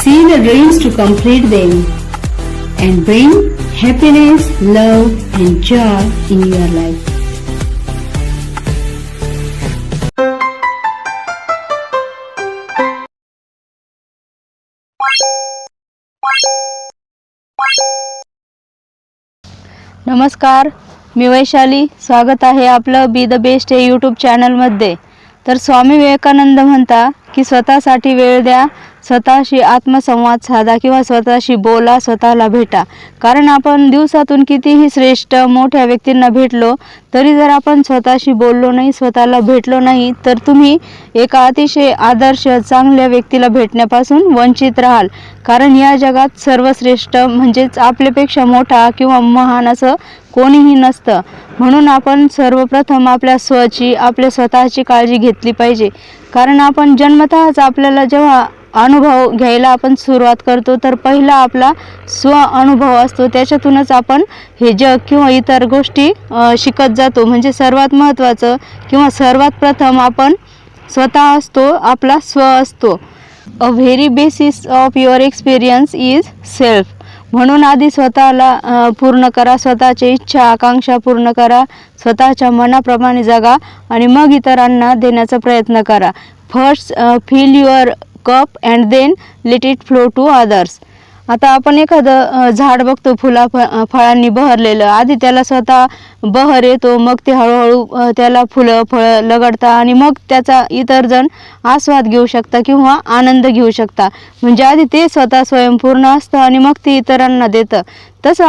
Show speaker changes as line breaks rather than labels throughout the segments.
see the dreams to complete them, and bring happiness, love, and joy in your life.
नमस्कार, मी वैशाली. स्वागत आहे आपलं be the best हे YouTube चॅनलमध्ये. तर स्वामी विवेकानंद म्हणता की स्वतःसाठी वेळ द्या, स्वतःशी आत्मसंवाद साधा किंवा स्वतःशी बोला, स्वतःला भेटा. कारण आपण दिवसातून कितीही श्रेष्ठ मोठ्या व्यक्तींना भेटलो तरी जर आपण स्वतःशी बोललो नाही, स्वतःला भेटलो नाही, तर तुम्ही एका अतिशय आदर्श चांगल्या व्यक्तीला भेटण्यापासून वंचित राहाल. कारण या जगात सर्वश्रेष्ठ म्हणजेच आपल्यापेक्षा मोठा किंवा महान असं कोणीही नसतं. म्हणून आपण सर्वप्रथम आपल्या आपल्या स्वतःची काळजी घेतली पाहिजे. कारण आपण जन्मतःच आपल्याला जेव्हा अनुभव घ्यायला आपण सुरुवात करतो तर पहिला आपला अनुभव असतो, त्याच्यातूनच आपण हे जग किंवा इतर गोष्टी शिकत जातो. म्हणजे सर्वात महत्त्वाचं किंवा सर्वात प्रथम आपण स्वतः असतो, आपला असतो. A very basis of your experience is self. म्हणून आधी स्वतःला पूर्ण करा, स्वतःची इच्छा आकांक्षा पूर्ण करा, स्वतःच्या मनाप्रमाणे जगा आणि मग इतरांना देण्याचा प्रयत्न करा. First fill your cup and then let it flow to others. आता आपण एखादं झाड बघतो फळांनी बहरलेलं, आधी त्याला स्वतः बहर येतो, मग ते हळूहळू त्याला फळं लगडतात आणि मग त्याचा इतर जण आस्वाद घेऊ शकता किंवा आनंद घेऊ शकता. म्हणजे आधी ते स्वतः स्वयंपूर्ण असतं आणि मग ते इतरांना देतं. तसं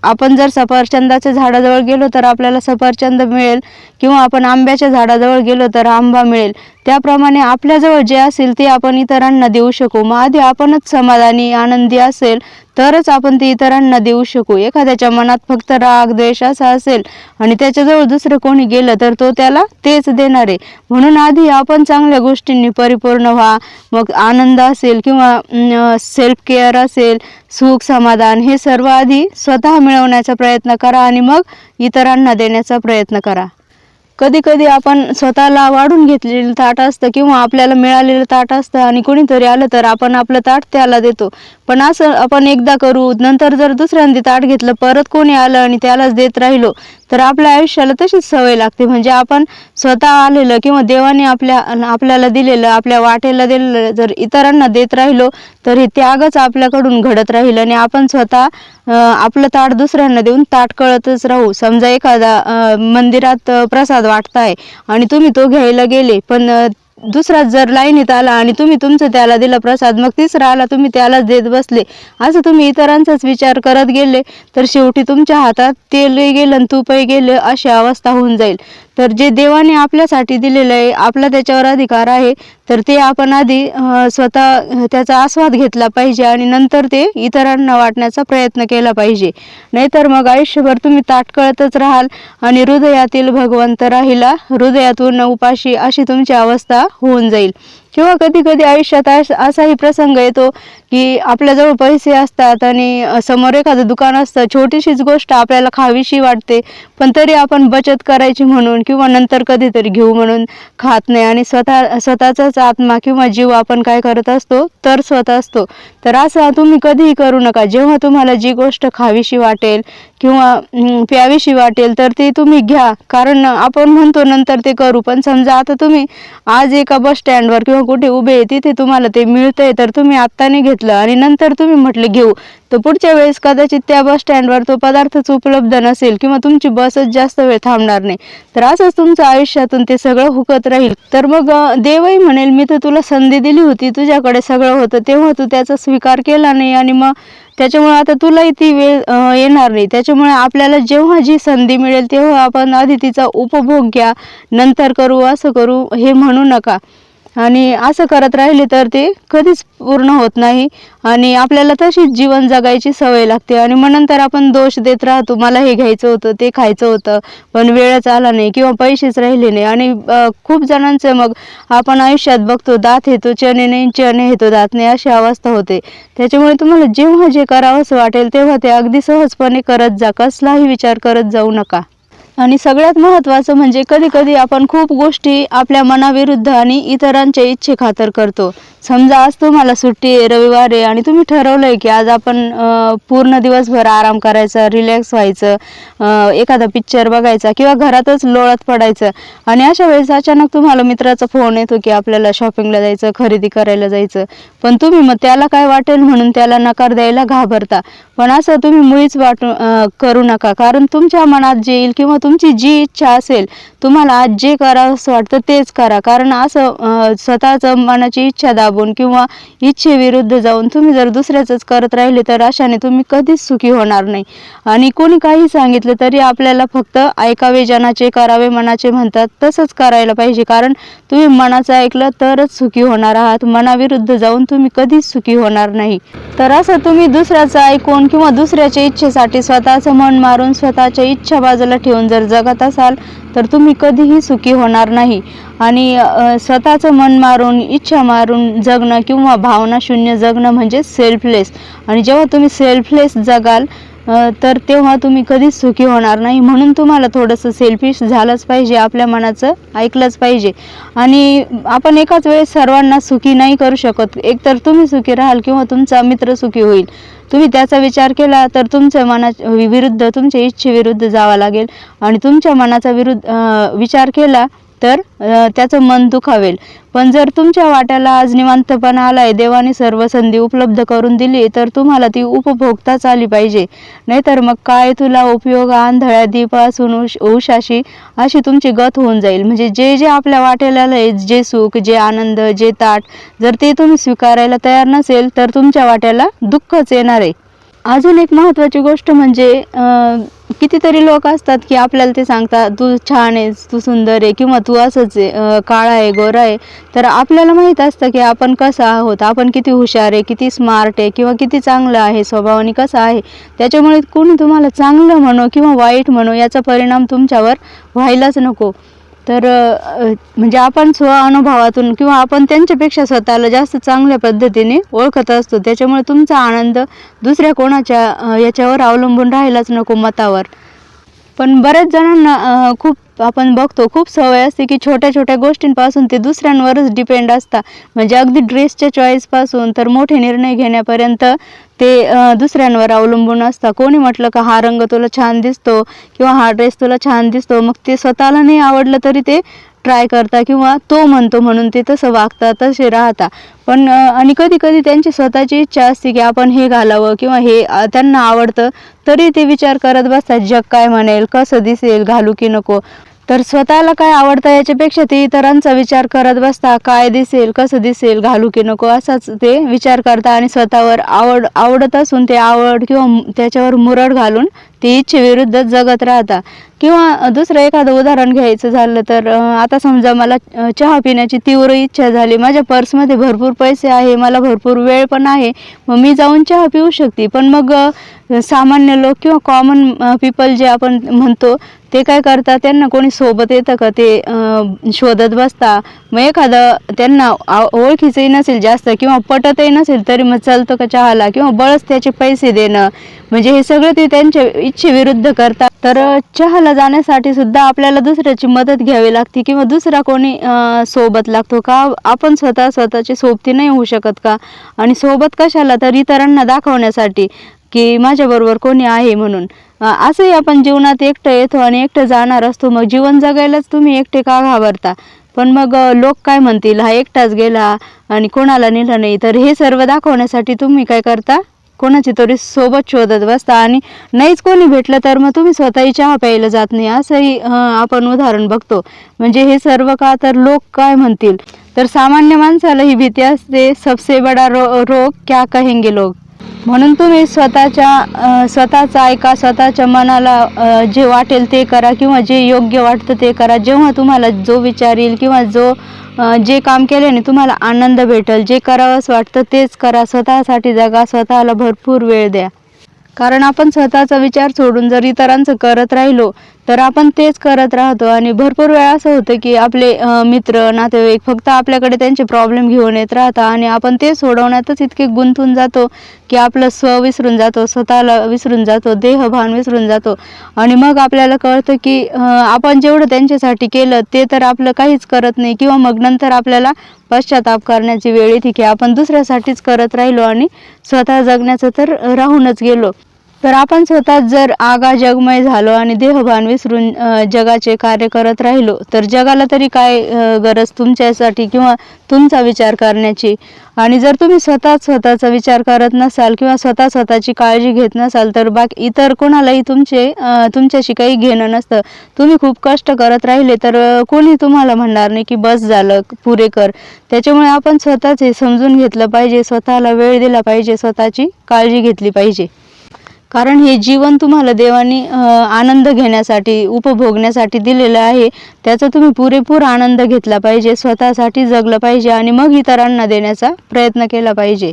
आपण जर सफरचंदाच्या झाडाजवळ गेलो तर आपल्याला सफरचंद मिळेल किंवा आपण आंब्याच्या झाडाजवळ गेलो तर आंबा मिळेल. त्याप्रमाणे आपल्याजवळ जे असेल ते आपण इतरांना देऊ शकू. मग आधी आपणच समाधानी आनंदी असेल तरच आपण ते इतरांना देऊ शकू. एखाद्याच्या मनात फक्त राग द्वेष असा असेल आणि त्याच्याजवळ दुसरं कोणी गेलं तर तो त्याला तेच देणार आहे. म्हणून आधी आपण चांगल्या गोष्टींनी परिपूर्ण व्हा. मग आनंद असेल किंवा सेल्फ केअर असेल, सुख समाधान, हे सर्व आधी स्वतः मिळवण्याचा प्रयत्न करा आणि मग इतरांना देण्याचा प्रयत्न करा. कधी कधी आपण स्वतःला वाढून घेतलेलं ताट असतं किंवा आपल्याला मिळालेलं ताट असतं आणि कोणीतरी आलं तर आपण आपलं ताट त्याला देतो. पण असं आपण एकदा करू, नंतर जर दुसऱ्यांदा ताट घेतलं, परत कोणी आलं आणि त्यालाच देत राहिलो तर आपल्या आयुष्याला तशीच सवय लागते. म्हणजे आपण स्वतः आलेलं किंवा देवाने आपल्याला दिलेलं, आपल्या वाटेला दिलेलं जर इतरांना देत राहिलो तर हे त्यागच आपल्याकडून घडत राहील आणि आपण स्वतः आपलं ताट दुसऱ्यांना देऊन ताट कळतच राहू. समजा एखादा मंदिरात प्रसाद वाटताय आणि तुम्ही तो घ्यायला गेले, पण दुसरा जर लाईनीत आला आणि तुम्ही तुमचं त्याला दिला प्रसाद, मग तिसरा आला तुम्ही त्यालाच देत बसले, असं तुम्ही इतरांचाच विचार करत गेले तर शेवटी तुमच्या हातात तेलही गेलं आणि तूपही गेलं अशी अवस्था होऊन जाईल. तर जे देवाने आपल्यासाठी दिलेलं आहे, आपला त्याच्यावर अधिकार आहे, तर ते आपण आधी स्वतः त्याचा आस्वाद घेतला पाहिजे आणि नंतर ते इतरांना वाटण्याचा प्रयत्न केला पाहिजे. नाहीतर मग आयुष्यभर तुम्ही ताटकळतच राहाल आणि हृदयातील भगवंत राहिला हृदयातून उपाशी, अशी तुमची अवस्था होऊन जाईल. किंवा कधी कधी आयुष्यात असाही प्रसंग येतो की आपल्याजवळ पैसे असतात आणि समोर एखादं दुकान असतं, छोटीशीच गोष्ट आपल्याला खावीशी वाटते, पण तरी आपण बचत करायची म्हणून किंवा नंतर कधीतरी घेऊ म्हणून खात नाही आणि स्वतःचाच आत्मा किंवा जीव आपण काय करत असतो तर स्वतः असतो. तर असं तुम्ही कधीही करू नका. जेव्हा तुम्हाला जी गोष्ट खावीशी वाटेल किंवा प्यावीशी वाटेल तर ते तुम्ही घ्या. कारण आपण म्हणतो नंतर ते करू, पण समजा आता तुम्ही आज एका बस स्टँडवर किंवा कुठे उभे आहे, तिथे तुम्हाला ते मिळतंय तर तुम्ही आत्ताने घेतलं आणि नंतर तुम्ही म्हटले घेऊ, तर पुढच्या वेळेस कदाचित त्या बस स्टँडवर तो पदार्थच उपलब्ध नसेल किंवा तुमची बसच जास्त वेळ थांबणार नाही. तर असंच तुमचं आयुष्यातून ते सगळं हुकत राहील. तर मग देवही म्हणेल मी तर तुला संधी दिली होती, तुझ्याकडे सगळं होतं, तेव्हा तू त्याचा स्वीकार केला नाही आणि मग त्याच्यामुळे आता तुलाही ती वेळ येणार नाही. त्याच्यामुळे आपल्याला जेव्हा जी संधी मिळेल तेव्हा आपण आधी तिचा उपभोग घ्या, नंतर करू असं करू हे म्हणू नका. आणि असं करत राहिले तर ते कधीच पूर्ण होत नाही आणि आपल्याला तशीच जीवन जगायची सवय लागते आणि मग नंतर आपण दोष देत राहतो, मला हे घ्यायचं होतं, ते खायचं होतं, पण वेळच आला नाही किंवा पैसेच राहिले नाही. आणि खूप जणांचं मग आपण आयुष्यात बघतो, दात येतो चणे नाही, चणे येतो दात नाही, अशी अवस्था होते. त्याच्यामुळे तुम्हाला जेव्हा जे करावंसं वाटेल तेव्हा ते अगदी सहजपणे करत जा, कसलाही विचार करत जाऊ नका. आणि सगळ्यात महत्त्वाचं म्हणजे कधी कधी आपण खूप गोष्टी आपल्या मनाविरुद्ध आणि इतरांच्या इच्छेखातर करतो. समजा आज तुम्हाला सुट्टी आहे, रविवार आहे आणि तुम्ही ठरवलंय की आज आपण पूर्ण दिवसभर आराम करायचा, रिलॅक्स व्हायचं, एखादा पिक्चर बघायचा किंवा घरातच लोळत पडायचं. आणि अशा वेळेस अचानक तुम्हाला मित्राचा फोन येतो की आपल्याला शॉपिंगला जायचं, खरेदी करायला जायचं. पण तुम्ही मग त्याला काय वाटेल म्हणून त्याला नकार द्यायला घाबरता. पण असं तुम्ही मुळीच करू नका, कारण तुमच्या मनात जे येईल किंवा तुमची जी इच्छा असेल, तुम्हाला आज जे करावंसं वाटतं तेच करा. कारण असं स्वतःचं मनाची इच्छा दाबून किंवा इच्छेविरुद्ध जाऊन तुम्ही जर दुसऱ्याचंच करत राहिले तर अशाने तुम्ही कधीच सुखी होणार नाही. आणि कोणी काही सांगितलं तरी आपल्याला फक्त ऐकावे जनाचे करावे मनाचे म्हणतात, तसंच करायला पाहिजे. कारण तुम्ही मनाचं ऐकलं तरच सुखी होणार आहात, मनाविरुद्ध जाऊन तुम्ही कधीच सुखी होणार नाही. तर असं तुम्ही दुसऱ्याचं ऐकून किंवा दुसऱ्याच्या इच्छेसाठी स्वतःचं मन मारून स्वतःच्या इच्छा बाजूला ठेवून जर जगत असाल तर तुम्ही कधीही सुखी होणार नाही. आणि स्वतःचं मन मारून इच्छा मारून जगणं किंवा भावना शून्य जगणं म्हणजे सेल्फलेस. आणि जेव्हा तुम्ही सेल्फलेस जगाल तर तेव्हा तुम्ही कधीच सुखी होणार नाही. म्हणून तुम्हाला थोडंसं सेल्फिश झालंच पाहिजे, आपल्या मनाचं ऐकलंच पाहिजे. आणि आपण एकाच वेळेस सर्वांना सुखी नाही करू शकत. एकतर तुम्ही सुखी राहाल किंवा तुमचा मित्र सुखी होईल. तुम्ही त्याचा विचार केला तर तुमच्या विरुद्ध, तुमच्या इच्छेविरुद्ध जावं लागेल. आणि तुमच्या मनाचा विचार केला तर त्याचं मन दुखावेल. पण जर तुमच्या वाट्याला आज निवांतपणा आलाय, देवाने सर्व संधी उपलब्ध करून दिली, तर तुम्हाला ती उपभोगताच आली पाहिजे. नाहीतर मग काय तुला उपयोग आंधळ्या दीपासून उशाशी अशी तुमची गत होऊन जाईल. म्हणजे जे जे आपल्या वाट्याला आलंय, जे सुख, जे आनंद, जे ताट, जर ते तुम्ही स्वीकारायला तयार नसेल तर तुमच्या वाट्याला दुःखच येणार आहे. अजून एक महत्त्वाची गोष्ट म्हणजे कितीतरी लोक असतात की आपल्याला ते सांगतात तू छान आहेस, तू सुंदर आहे किंवा तू असंच आहे, काळा आहे, गोरा आहे. तर आपल्याला माहीत असतं की आपण कसं आहोत, आपण किती हुशार आहे, किती स्मार्ट आहे किंवा किती चांगलं आहे स्वभावाने कसं आहे. त्याच्यामुळे कोणी तुम्हाला चांगलं म्हणो किंवा वाईट म्हणो याचा परिणाम तुमच्यावर व्हायलाच नको. तर म्हणजे आपण अनुभवातून किंवा आपण त्यांच्यापेक्षा स्वतःला जास्त चांगल्या पद्धतीने ओळखत असतो. त्याच्यामुळे तुमचा आनंद दुसऱ्या कोणाच्या याच्यावर अवलंबून राहायलाच नको, मतावर. पण बऱ्याच जणांना आपण बघतो खूप सवय असते की छोट्या छोट्या गोष्टींपासून ते दुसऱ्यांवरच डिपेंड असतात. म्हणजे अगदी ड्रेसच्या चॉईसपासून तर मोठे निर्णय घेण्यापर्यंत ते दुसऱ्यांवर अवलंबून असतात. कोणी म्हटलं का हा रंग तुला छान दिसतो किंवा हा ड्रेस तुला छान दिसतो, मग ते स्वतःला नाही आवडलं तरी ते ट्राय करता किंवा तो म्हणतो म्हणून ते तसं वागतात, तसे राहतात. पण आणि कधी कधी त्यांची स्वतःची इच्छा असते की आपण हे घालावं किंवा हे त्यांना आवडतं, तरी ते विचार करत बसतात जग काय म्हणेल, कसं दिसेल, घालू की नको. तर स्वतःला काय आवडतं याच्यापेक्षा ते इतरांचा विचार करत बसता, काय दिसेल, कसं दिसेल, घालू की नको असाच ते विचार करता. आणि स्वतःवर आवडत असून ते आवड किंवा त्याच्यावर मुरड घालून ते इच्छेविरुद्ध जगत राहता. किंवा दुसरं एखादं उदाहरण घ्यायचं झालं तर आता समजा मला चहा पिण्याची तीव्र इच्छा झाली, माझ्या पर्समध्ये भरपूर पैसे आहे, मला भरपूर वेळ पण आहे, मग मी जाऊन चहा पिऊ शकते. पण मग सामान्य लोक किंवा कॉमन पीपल जे आपण म्हणतो ते काय करतात, त्यांना कोणी सोबत येतं का ते शोधत बसता. मग एखादं त्यांना ओळखीचंही नसेल जास्त किंवा पटतही नसेल तरी मग चालतं का चहाला किंवा बळच त्याचे पैसे देणं, म्हणजे हे सगळं ते त्यांच्या इच्छेविरुद्ध करतात. तर चहाला जाण्यासाठी सुद्धा आपल्याला दुसऱ्याची मदत घ्यावी लागते किंवा दुसरा कोणी सोबत लागतो का. आपण स्वतःची सोबती नाही होऊ शकत का. आणि सोबत कशाला, तर इतरांना दाखवण्यासाठी की माझ्याबरोबर कोणी आहे म्हणून. असंही आपण जीवनात एकटं येतो आणि एकटं जाणार असतो. मग जीवन जगायलाच तुम्ही एकटे का घाबरता. पण मग लोक काय म्हणतील, हा एकटाच गेला आणि कोणाला नेलं नाही. तर हे सर्व दाखवण्यासाठी तुम्ही काय करता, कोणाची तरी सोबत शोधत बसता. आणि नाहीच कोणी भेटलं तर मग तुम्ही स्वतःही चहा प्यायला जात नाही, असंही आपण उदाहरण बघतो. म्हणजे हे सर्व का, तर लोक काय म्हणतील. तर सामान्य माणसाला ही भीती असते, सबसे बडा रोग क्या कहेंगे लोग. म्हणून तुम्ही स्वतःचं ऐका, स्वतःच्या मनाला जे वाटेल ते करा किंवा जे योग्य वाटतं ते करा. जेव्हा तुम्हाला जो विचार येईल किंवा जे काम केल्याने तुम्हाला आनंद भेटेल, जे करावंसं वाटतं तेच करा. स्वतःसाठी जगा, स्वतःला भरपूर वेळ द्या. कारण आपण स्वतःचा विचार सोडून जर इतरांचं करत राहिलो तर आपण तेच करत राहतो आणि भरपूर वेळा असं होतं की आपले मित्र नातेवाईक फक्त आपल्याकडे त्यांचे प्रॉब्लेम घेऊन येत राहतात आणि आपण ते सोडवण्यातच इतके गुंतून जातो की आपलं स्व विसरून जातो, स्वतःला विसरून जातो, देहभान विसरून जातो आणि मग आपल्याला कळतं की आपण जेवढं त्यांच्यासाठी केलं ते तर आपलं काहीच करत नाही किंवा मग नंतर आपल्याला पश्चाताप करण्याची वेळ येते की आपण दुसऱ्यासाठीच करत राहिलो आणि स्वतः जगण्याचं तर राहूनच गेलो. तर आपण स्वतः जर आगा जगमय झालो आणि देहभान विसरून जगाचे कार्य करत राहिलो तर जगाला तरी काय गरज तुमच्यासाठी किंवा तुमचा विचार करण्याची. आणि जर तुम्ही स्वतःचा विचार करत नसाल किंवा स्वतःची काळजी घेत नसाल तर बाकी इतर कोणालाही तुमच्याशी काही घेणं नसतं. तुम्ही खूप कष्ट करत राहिले तर कोणी तुम्हाला म्हणणार नाही की बस झालं, पुरे कर. त्याच्यामुळे आपण स्वतःच हे समजून घेतलं पाहिजे, स्वतःला वेळ दिला पाहिजे, स्वतःची काळजी घेतली पाहिजे. कारण हे जीवन तुम्हाला देवाने आनंद घेण्यासाठी, उपभोगण्यासाठी दिलेलं आहे. त्याचा तुम्ही पुरेपूर आनंद घेतला पाहिजे, स्वतःसाठी जगलं पाहिजे आणि मग इतरांना देण्याचा प्रयत्न केला पाहिजे.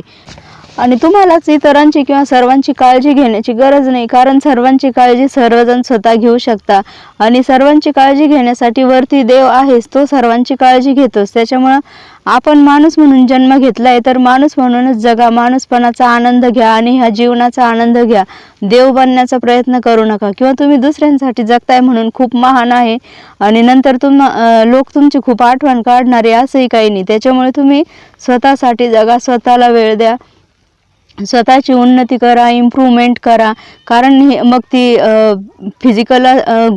आणि तुम्हालाच इतरांची किंवा सर्वांची काळजी घेण्याची गरज नाही, कारण सर्वांची काळजी सर्वजण स्वतः घेऊ शकता आणि सर्वांची काळजी घेण्यासाठी वरती देव आहेच, तो सर्वांची काळजी घेतोच. त्याच्यामुळं आपण माणूस म्हणून जन्म घेतलाय तर माणूस म्हणूनच जगा, माणूसपणाचा आनंद घ्या आणि ह्या जीवनाचा आनंद घ्या. देव बनण्याचा प्रयत्न करू नका किंवा तुम्ही दुसऱ्यांसाठी जगताय म्हणून खूप महान आहे आणि नंतर लोक तुमची खूप आठवण काढणार आहे असंही काही नाही. त्याच्यामुळे तुम्ही स्वतःसाठी जगा, स्वतःला वेळ द्या, स्वतःची उन्नती करा, इम्प्रूव्हमेंट करा. कारण मग ती फिजिकल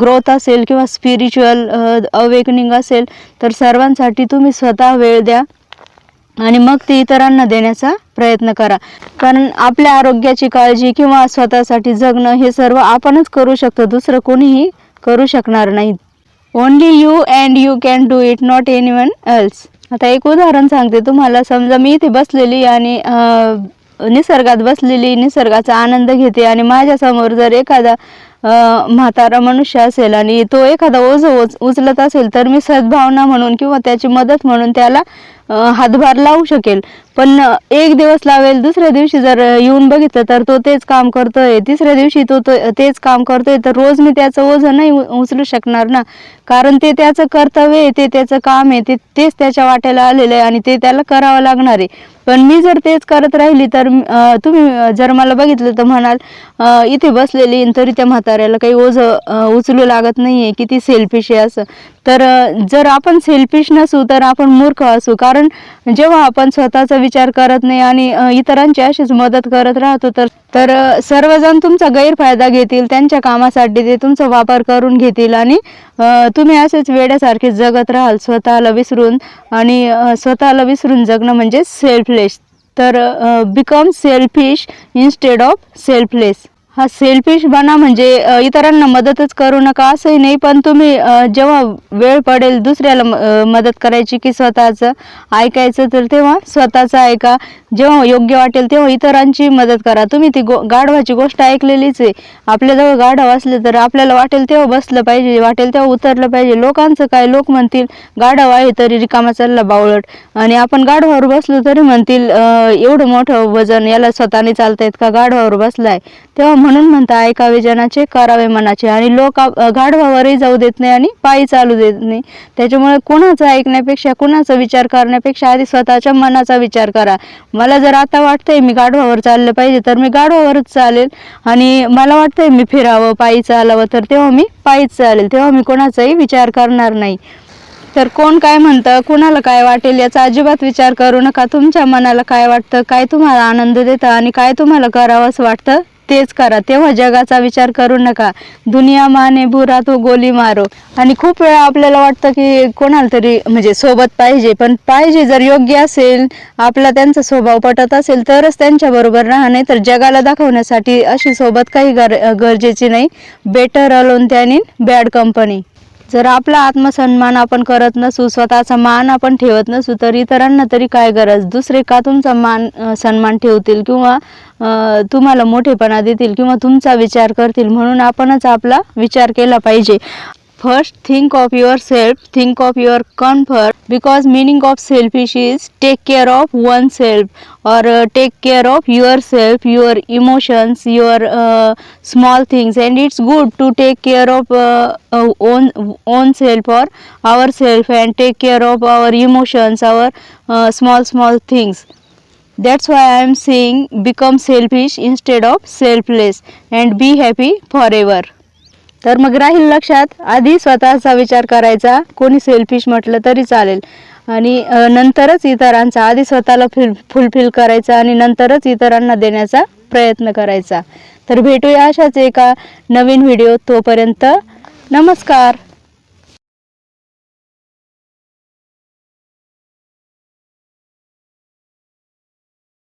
ग्रोथ असेल किंवा स्पिरिच्युअल अवेकनिंग असेल तर सर्वांसाठी तुम्ही स्वतः वेळ द्या आणि मग ती इतरांना देण्याचा प्रयत्न करा. कारण आपल्या आरोग्याची काळजी किंवा स्वतःसाठी जगणं हे सर्व आपणच करू शकतो, दुसरं कोणीही करू शकणार नाही. Only you and you can do it, not anyone else. आता एक उदाहरण सांगते तुम्हाला. समजा मी इथे बसलेली आणि निसर्गात बसलेली, निसर्गाचा आनंद घेते आणि माझ्यासमोर जर एखादा म्हातारा मनुष्य असेल आणि तो एखादा ओझं उचलत असेल तर मी सद्भावना म्हणून किंवा त्याची मदत म्हणून त्याला हातभार लावू शकेल. पण एक दिवस लावेल, दुसऱ्या दिवशी जर येऊन बघितलं तर तो तेच काम करतोय, तिसऱ्या दिवशी तो तेच काम करतोय, तर रोज मी त्याचं ओझं नाही उचलू शकणार ना. कारण ते त्याचं कर्तव्य आहे, ते त्याचं काम आहे, तेच त्याच्या वाट्याला आलेलं आहे आणि ते त्याला करावं लागणार आहे. पण मी जर तेच करत राहिली तर तुम्ही जर मला बघितलं तर म्हणाल इथे बसलेली तरी त्या म्हाताऱ्याला काही ओझं उचलू लागत नाहीये, किती सेल्फिश आहे असं. तर जर आपण सेल्फिश नसू तर आपण मूर्ख असू. कारण जेव्हा आपण स्वतःचा विचार करत नाही आणि इतरांची अशीच मदत करत राहतो तर सर्वजण तुमचा गैरफायदा घेतील, त्यांच्या कामासाठी ते तुमचा वापर करून घेतील आणि तुम्ही असेच वेड्यासारखे जगत राहाल स्वतःला विसरून. आणि स्वतःला विसरून जगणं म्हणजे सेल्फलेस. तर become selfish instead of selfless. हा सेल्फिश बना म्हणजे इतरांना मदतच करू नका असंही नाही, पण तुम्ही जेव्हा वेळ पडेल दुसऱ्याला मदत करायची की स्वतःचं ऐकायचं तर तेव्हा स्वतःचं ऐका. जेव्हा योग्य वाटेल तेव्हा इतरांची मदत करा. तुम्ही ती गाढवाची गोष्ट ऐकलेलीच आहे. आपल्याजवळ गाढव असले तर आपल्याला वाटेल तेव्हा बसलं पाहिजे, वाटेल तेव्हा उतरलं पाहिजे. लोकांचं काय, लोक म्हणतील गाढव आहे तरी रिकामा चालला बावळट, आणि आपण गाढवावर बसलो तरी म्हणतील एवढं मोठं वजन याला स्वतःने चालता येत का, गाढवावर बसलाय. तेव्हा म्हणून म्हणता ऐकावे जनाचे, करावे मनाचे. आणि लोक गाढवावरही जाऊ देत नाही आणि पायी चालू देत नाही. त्याच्यामुळे कुणाचं ऐकण्यापेक्षा, कुणाचा विचार करण्यापेक्षा आधी स्वतःच्या मनाचा विचार करा. मला जर आता वाटतंय मी गाढवावर चाललं पाहिजे तर मी गाढवावरच चालेल, आणि मला वाटतंय मी फिरावं, पायी चालावं तर तेव्हा मी पायीच चालेल. तेव्हा मी कोणाचाही विचार करणार नाही. तर कोण काय म्हणतं, कुणाला काय वाटेल याचा अजिबात विचार करू नका. तुमच्या मनाला काय वाटतं, काय तुम्हाला आनंद देतं आणि काय तुम्हाला करावं असं वाटतं तेच करा. तेव्हा जगाचा विचार करू नका. दुनिया माने बुरा तो गोली मारो. आणि खूप वेळा आपल्याला वाटतं की कोणाला तरी म्हणजे सोबत पाहिजे, पण पाहिजे जर योग्य असेल, आपला त्यांचा स्वभाव पटत असेल तरच त्यांच्याबरोबर राहा, नाही तर जगाला दाखवण्यासाठी अशी सोबत काही गरजेची नाही. Better alone than in bad company. जर आपला आत्मसन्मान आपण करत नसू, स्वतःचा मान आपण ठेवत नसू तर इतरांना तरी काय गरज. दुसरे का तुमचा सन्मान ठेवतील किंवा तुम्हाला मोठेपणा देतील किंवा तुमचा विचार करतील. म्हणून आपणच आपला विचार केला पाहिजे. first think of yourself, think of your comfort, because meaning of selfish is take care of oneself, or take care of yourself, your emotions, your small things. And it's good to take care of own self or ourself, and take care of our emotions, our small things. That's why I am saying become selfish instead of selfless and be happy forever. तर मग राहील लक्षात, आधी स्वतःचा विचार करायचा, कोणी selfish म्हटलं तरी चालेल, आणि नंतरच इतरांचा. आधी स्वतःला फुलफिल करायचा आणि नंतरच इतरांना देण्याचा प्रयत्न करायचा. तर भेटूया अशाच एका नवीन व्हिडिओ. तोपर्यंत नमस्कार.